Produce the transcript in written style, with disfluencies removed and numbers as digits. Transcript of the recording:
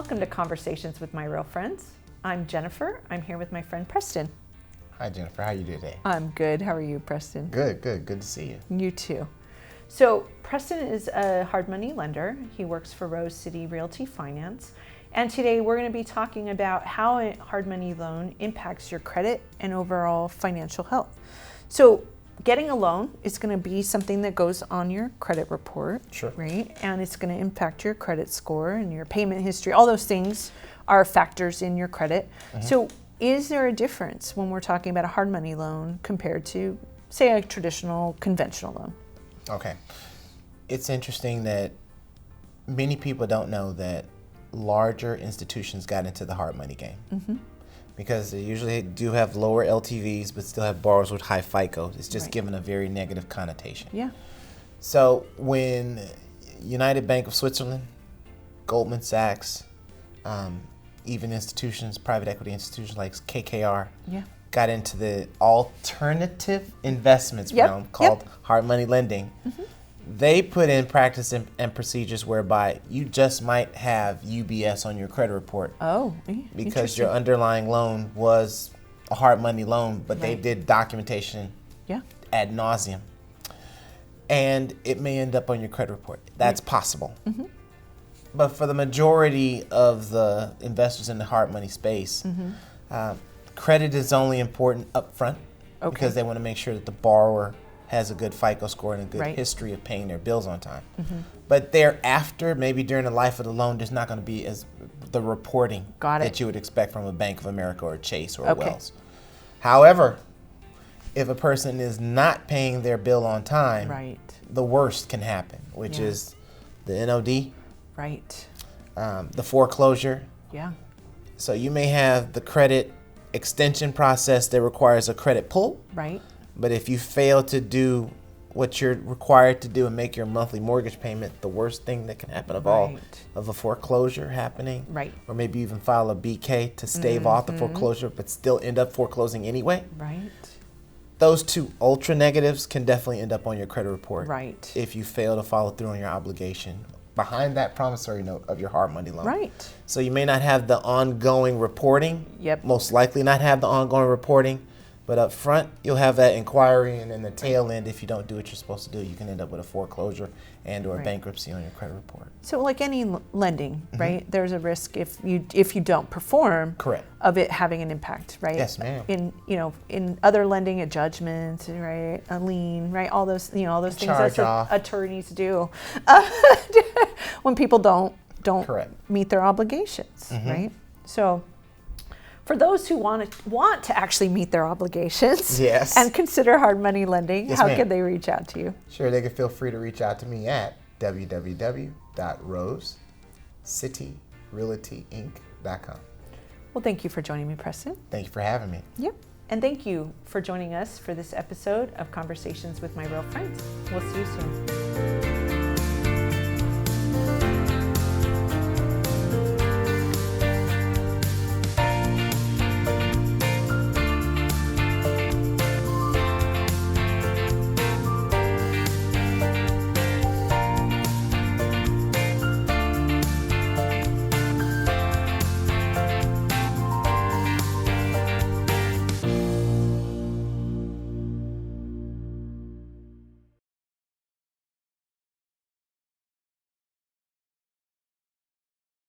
Welcome to Conversations with My Real Friends. I'm Jennifer. I'm here with my friend Preston. Hi Jennifer, how you doing today? I'm good. How are you, Preston? Good to see you. You too. So Preston is a hard money lender. He works for Rose City Realty Finance. And today we're going to be talking about how a hard money loan impacts your credit and overall financial health. So getting a loan is going to be something that goes on your credit report, Sure. Right? And it's going to impact your credit score and your payment history. All those things are factors in your credit. Mm-hmm. So is there a difference when we're talking about a hard money loan compared to, say, a traditional conventional loan? Okay. It's interesting that many people don't know that larger institutions got into the hard money game. Mm-hmm. Because they usually do have lower LTVs but still have borrowers with high FICO. It's just given a very negative connotation. Yeah. So when United Bank of Switzerland, Goldman Sachs, even institutions, private equity institutions like KKR, got into the alternative investments realm called hard money lending, they put in practice and procedures whereby you just might have UBS on your credit report. Oh, because your underlying loan was a hard money loan, but they did documentation ad nauseum. And it may end up on your credit report. That's possible. Mm-hmm. But for the majority of the investors in the hard money space, credit is only important up front because they want to make sure that the borrower has a good FICO score and a good history of paying their bills on time. Mm-hmm. But thereafter, maybe during the life of the loan, there's not going to be as the reporting that you would expect from a Bank of America or a Chase or a Wells. However, if a person is not paying their bill on time, the worst can happen, which is the NOD, the foreclosure. Yeah. So you may have the credit extension process that requires a credit pull. Right. But if you fail to do what you're required to do and make your monthly mortgage payment, the worst thing that can happen of all of a foreclosure happening, or maybe even file a BK to stave off the foreclosure but still end up foreclosing anyway. Those two ultra negatives can definitely end up on your credit report if you fail to follow through on your obligation behind that promissory note of your hard money loan. So you may not have the ongoing reporting, most likely not have the ongoing reporting, but up front, you'll have that inquiry, and then the tail end, if you don't do what you're supposed to do, you can end up with a foreclosure and or bankruptcy on your credit report. So like any lending, right, there's a risk if you don't perform of it having an impact, right? Yes, ma'am. In other lending, a judgment, right, a lien, right, all those things that attorneys do when people don't meet their obligations, right? So for those who want to actually meet their obligations and consider hard money lending, how can they reach out to you? Sure, they can feel free to reach out to me at www.rosecityrealtyinc.com. Well, thank you for joining me, Preston. Thank you for having me. Yep. And thank you for joining us for this episode of Conversations with My Real Friends. We'll see you soon.